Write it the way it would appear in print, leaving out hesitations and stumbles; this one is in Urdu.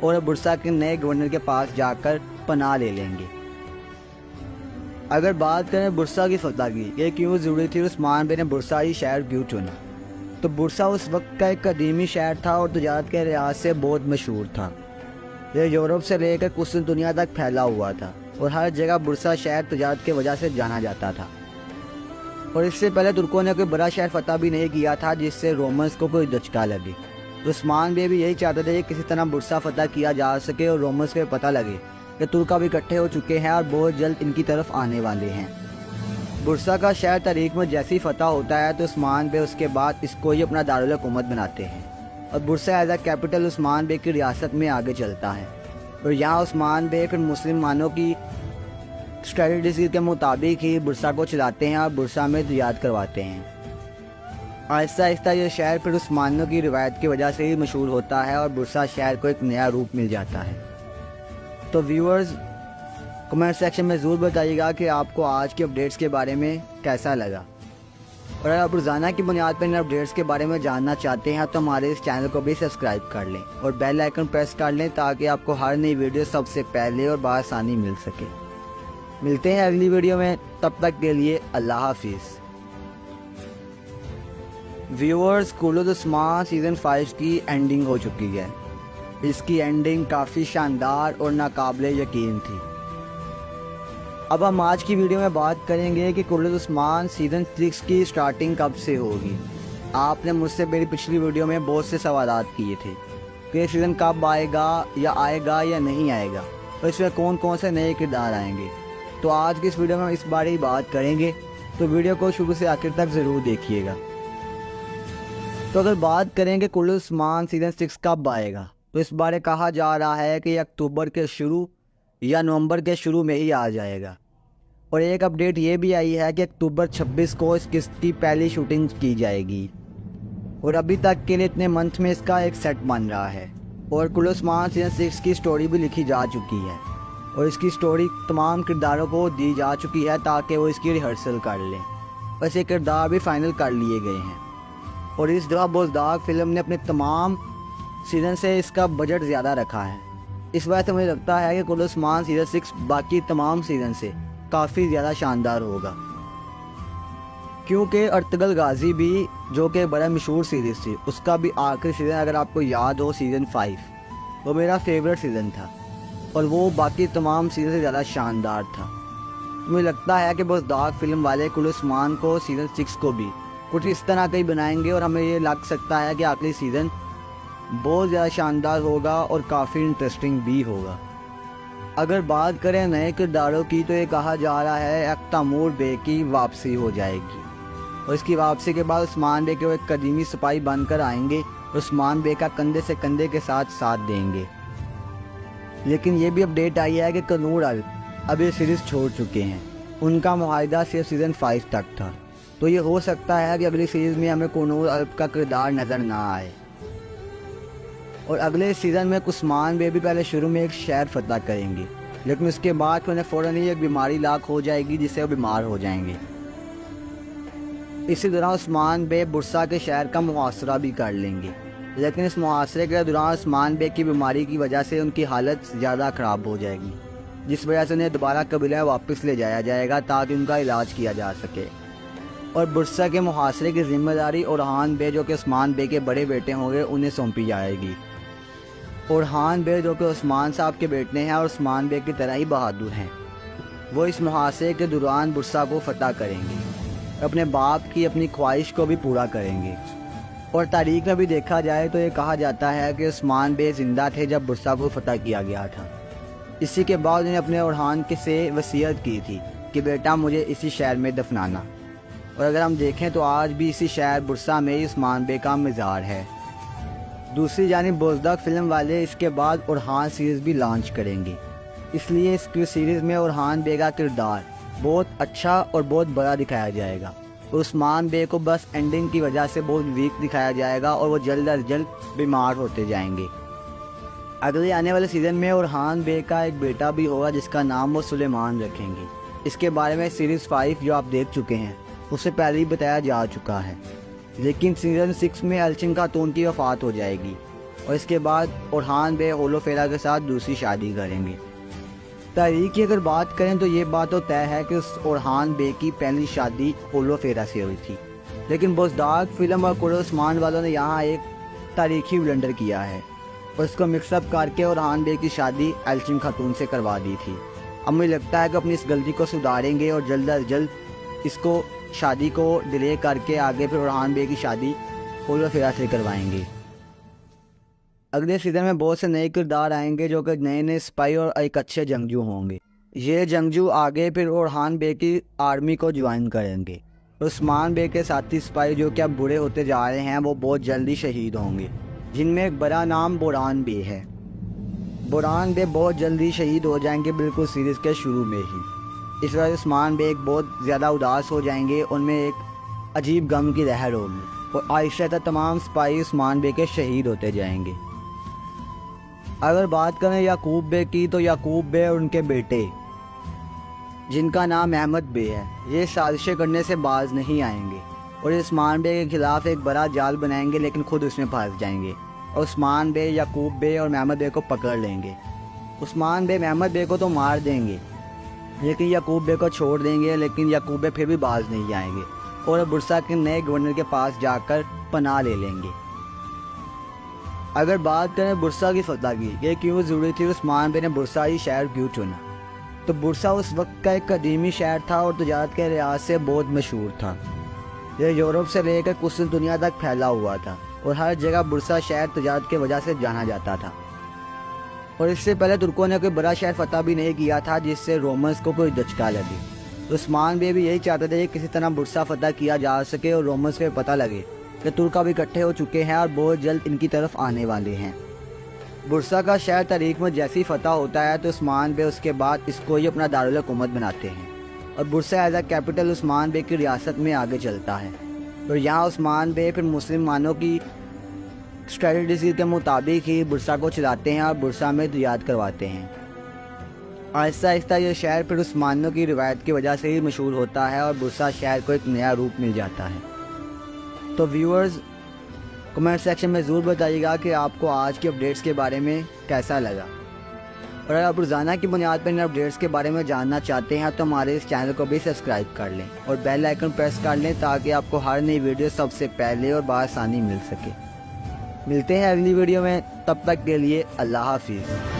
اور برسا کے نئے گورنر کے پاس جا کر پناہ لے لیں گے۔ اگر بات کریں برسا کی فتح کی، یہ کیوں ضروری تھی، عثمان بے نے برسا ہی شہر کیوں چنا، تو برسا اس وقت کا ایک قدیمی شہر تھا اور تجارت کے لحاظ سے بہت مشہور تھا۔ یہ یورپ سے لے کر کچھ دنیا تک پھیلا ہوا تھا اور ہر جگہ برسا شہر تجارت کی وجہ سے جانا جاتا تھا، اور اس سے پہلے ترکوں نے کوئی بڑا شہر فتح بھی نہیں کیا تھا جس سے رومنز کو کوئی دھچکا لگے۔ عثمان بے بھی یہی چاہتے تھے کہ کسی طرح برسا فتح کیا جا سکے اور رومنز کو پتہ لگے کہ ترک اب اکٹھے ہو چکے ہیں اور بہت جلد ان کی طرف آنے والے ہیں۔ برسا کا شہر تاریخ میں جیسی فتح ہوتا ہے تو عثمان بے اس کے بعد اس کو ہی اپنا دارالحکومت بناتے ہیں، اور برسا ایز اے کیپٹل عثمان بے کی ریاست میں آگے چلتا ہے، اور یہاں عثمان بے پھر مسلمانوں کی اسٹریٹجی کے مطابق ہی برسا کو چلاتے ہیں اور برسا میں تجارت کرواتے ہیں۔ آہستہ آہستہ یہ شہر پھر عثمانیوں کی روایت کی وجہ سے ہی مشہور ہوتا ہے اور برسا شہر کو ایک نیا روپ مل جاتا ہے۔ تو ویورز کمنٹ سیکشن میں ضرور بتائیے گا کہ آپ کو آج کی اپڈیٹس کے بارے میں کیسا لگا، اور اگر آپ روزانہ کی بنیاد پر ان اپڈیٹس کے بارے میں جاننا چاہتے ہیں تو ہمارے اس چینل کو بھی سبسکرائب کر لیں اور بیل آئیکن پریس کر لیں تاکہ آپ کو ہر نئی ویڈیو سب سے پہلے اور بآسانی مل سکے۔ ملتے ہیں اگلی ویڈیو میں، تب تک کے لیے اللہ حافظ۔ ویورز کلود عثمان سیزن 5 کی اینڈنگ ہو چکی ہے۔ اس کی اینڈنگ کافی شاندار اور ناقابل یقین تھی۔ اب ہم آج کی ویڈیو میں بات کریں گے کہ کلود عثمان سیزن 6 کی سٹارٹنگ کب سے ہوگی۔ آپ نے مجھ سے میری پچھلی ویڈیو میں بہت سے سوالات کیے تھے کہ یہ سیزن کب آئے گا یا نہیں آئے گا، اور اس میں کون کون سے نئے کردار آئیں گے۔ تو آج کی اس ویڈیو میں ہم اس بارے ہی بات کریں گے، تو ویڈیو کو شروع سے آخر تک ضرور دیکھیے گا۔ تو اگر بات کریں کہ کلود عثمان سیزن 6 کب آئے گا، تو اس بارے کہا جا رہا ہے کہ یہ اکتوبر کے شروع یا نومبر کے شروع میں ہی آ جائے گا، اور ایک اپڈیٹ یہ بھی آئی ہے کہ اکتوبر 26 کو اس قسط کی پہلی شوٹنگ کی جائے گی، اور ابھی تک کے لیے اتنے منتھ میں اس کا ایک سیٹ بن رہا ہے، اور کلود عثمان سیزن 6 کی سٹوری بھی لکھی جا چکی ہے، اور اس کی سٹوری تمام کرداروں کو دی جا چکی ہے تاکہ وہ اس کی ریہرسل کر لیں، اور یہ کردار بھی فائنل کر لیے گئے ہیں، اور اس دفعہ بزداق فلم نے اپنے تمام سیزن سے اس کا بجٹ زیادہ رکھا ہے۔ اس وجہ سے مجھے لگتا ہے کہ کلود عثمان سیزن 6 باقی تمام سیزن سے کافی زیادہ شاندار ہوگا، کیونکہ ارطغرل غازی بھی جو کہ بڑا مشہور سیریز تھی، اس کا بھی آخری سیزن اگر آپ کو یاد ہو سیزن 5 وہ میرا فیوریٹ سیزن تھا، اور وہ باقی تمام سیزن سے زیادہ شاندار تھا۔ مجھے لگتا ہے کہ بزداق فلم والے کلود عثمان کو سیزن 6 کو بھی کچھ اس طرح کا ہی بنائیں گے، اور ہمیں یہ لگ سکتا ہے کہ آخری سیزن بہت زیادہ شاندار ہوگا اور کافی انٹرسٹنگ بھی ہوگا۔ اگر بات کریں نئے کرداروں کی تو یہ کہا جا رہا ہے تیمور بے کی واپسی ہو جائے گی، اور اس کی واپسی کے بعد عثمان بے کے وہ ایک قدیمی سپاہی بن کر آئیں گے اور عثمان بے کا کندھے سے کندھے کے ساتھ دیں گے۔ لیکن یہ بھی اپڈیٹ آئی ہے کہ کنور الپ اب یہ سیریز چھوڑ چکے ہیں، ان کا معاہدہ صرف سیزن 5 تک تھا، تو یہ ہو سکتا ہے کہ اگلی سیریز میں ہمیں کنور الپ کا کردار نظر نہ آئے، اور اگلے سیزن میں عثمان بے بھی پہلے شروع میں ایک شہر فتح کریں گے، لیکن اس کے بعد انہیں فوراً ہی ایک بیماری لاحق ہو جائے گی جس سے وہ بیمار ہو جائیں گے۔ اسی دوران عثمان بے برسا کے شہر کا محاصرہ بھی کر لیں گے، لیکن اس محاصرے کے دوران عثمان بے کی بیماری کی وجہ سے ان کی حالت زیادہ خراب ہو جائے گی، جس وجہ سے انہیں دوبارہ قبیلہ واپس لے جایا جائے گا تاکہ ان کا علاج کیا جا سکے، اور برسا کے محاصرے کی ذمہ داری اورحان بے جو کہ عثمان بے کے بڑے بیٹے ہوں گے انہیں سونپی جائے گی۔ اورحان بے جو کہ عثمان صاحب کے بیٹے ہیں اور عثمان بے کی طرح ہی بہادر ہیں، وہ اس محاصرے کے دوران برسا کو فتح کریں گے، اپنے باپ کی اپنی خواہش کو بھی پورا کریں گے، اور تاریخ میں بھی دیکھا جائے تو یہ کہا جاتا ہے کہ عثمان بے زندہ تھے جب برسا کو فتح کیا گیا تھا۔ اسی کے بعد انہیں اپنے اورحان سے وصیت کی تھی کہ بیٹا مجھے اسی شہر میں دفنانا، اور اگر ہم دیکھیں تو آج بھی اسی شہر برسا میں ہی عثمان بے کا مزار ہے۔ دوسری جانب بزداق فلم والے اس کے بعد اورحان سیریز بھی لانچ کریں گے، اس لیے اس کی سیریز میں اورحان بے کا کردار بہت اچھا اور بہت بڑا دکھایا جائے گا، اور عثمان بے کو بس اینڈنگ کی وجہ سے بہت ویک دکھایا جائے گا اور وہ جلد از جلد بیمار ہوتے جائیں گے۔ اگلے آنے والے سیزن میں اورحان بے کا ایک بیٹا بھی ہوگا جس کا نام وہ سلیمان رکھیں گے۔ اس کے بارے میں سیریز 5 جو آپ دیکھ چکے ہیں اس سے پہلے ہی بتایا جا چکا ہے، لیکن سیزن 6 میں الچن خاتون کی وفات ہو جائے گی، اور اس کے بعد اورحان بے اولوفیرا کے ساتھ دوسری شادی کریں گے۔ تاریخ کی اگر بات کریں تو یہ بات تو طے ہے کہ اس اورحان بے کی پہلی شادی اولوفیرا سے ہوئی تھی، لیکن بزداق فلم اور قرۃ عثمان والوں نے یہاں ایک تاریخی بلنڈر کیا ہے اور اس کو مکس اپ کر کے اورحان بے کی شادی ایلچم خاتون سے کروا دی تھی۔ اب مجھے لگتا ہے کہ اپنی اس غلطی کو سدھاریں گے اور جلد از جلد اس کو شادی کو ڈیلے کر کے آگے پھر اورحان بے کی شادی اولوفیرا سے کروائیں گے۔ اگلے سیزن میں بہت سے نئے کردار آئیں گے جو کہ نئے نئے سپاہی اور ایک اچھے جنگجو ہوں گے۔ یہ جنگجو آگے پھر اورحان بے کی آرمی کو جوائن کریں گے۔ عثمان بے کے ساتھی سپاہی جو کہ اب بوڑھے ہوتے جا رہے ہیں وہ بہت جلدی شہید ہوں گے، جن میں ایک بڑا نام بوران بے ہے۔ بوران بے بہت جلدی شہید ہو جائیں گے بالکل سیریز کے شروع میں ہی۔ اس وجہ سے عثمان بے ایک بہت زیادہ اداس ہو جائیں گے، ان میں ایک عجیب غم کی لہر ہوگی اور آہستہ تمام سپاہی عثمان بے کے شہید ہوتے جائیں گے۔ اگر بات کریں یعقوب بے کی تو یعقوب بے اور ان کے بیٹے جن کا نام احمد بے ہے، یہ سازشیں کرنے سے باز نہیں آئیں گے اور عثمان بے کے خلاف ایک بڑا جال بنائیں گے، لیکن خود اس میں پھنس جائیں گے اور عثمان بے یعقوب بے اور محمد بے کو پکڑ لیں گے۔ عثمان بے محمد بے کو تو مار دیں گے لیکن یعقوب بے کو چھوڑ دیں گے، لیکن یعقوب بے پھر بھی باز نہیں آئیں گے اور برسا کے نئے گورنر کے پاس جا کر پناہ لے لیں گے۔ اگر بات کریں برسا کی فتح کی، یہ کیوں ضروری تھی، عثمان بے نے برسا ہی شہر کیوں چنا، تو برسا اس وقت کا ایک قدیمی شہر تھا اور تجارت کے لحاظ سے بہت مشہور تھا۔ یہ یورپ سے لے کر کچھ دنیا تک پھیلا ہوا تھا اور ہر جگہ برسا شہر تجارت کی وجہ سے جانا جاتا تھا، اور اس سے پہلے ترکوں نے کوئی بڑا شہر فتح بھی نہیں کیا تھا جس سے رومنز کو کوئی دھچکا لگے۔ عثمان بے بھی یہی چاہتے تھے کہ کسی طرح برسا فتح کیا جا سکے اور رومنز کو پتہ لگے کہ ترک اب اکٹھے ہو چکے ہیں اور بہت جلد ان کی طرف آنے والے ہیں۔ برسا کا شہر تاریخ میں جیسی فتح ہوتا ہے تو عثمان بے اس کے بعد اس کو ہی اپنا دارالحکومت بناتے ہیں اور برسا ایز اے کیپٹل عثمان بے کی ریاست میں آگے چلتا ہے، اور یہاں عثمان بے پھر مسلمانوں کی اسٹریٹجی کے مطابق ہی برسا کو چلاتے ہیں اور برسا میں تجارت کرواتے ہیں۔ آہستہ آہستہ یہ شہر پھر عثمانیوں کی روایت کی وجہ سے ہی مشہور ہوتا ہے اور برسا شہر کو ایک نیا روپ مل جاتا ہے۔ تو ویورز کمنٹ سیکشن میں ضرور بتائیے گا کہ آپ کو آج کی اپڈیٹس کے بارے میں کیسا لگا، اور اگر آپ روزانہ کی بنیاد پر ان اپڈیٹس کے بارے میں جاننا چاہتے ہیں تو ہمارے اس چینل کو بھی سبسکرائب کر لیں اور بیل آئیکن پریس کر لیں تاکہ آپ کو ہر نئی ویڈیو سب سے پہلے اور بآسانی مل سکے۔ ملتے ہیں اگلی ویڈیو میں، تب تک کے لیے اللہ حافظ۔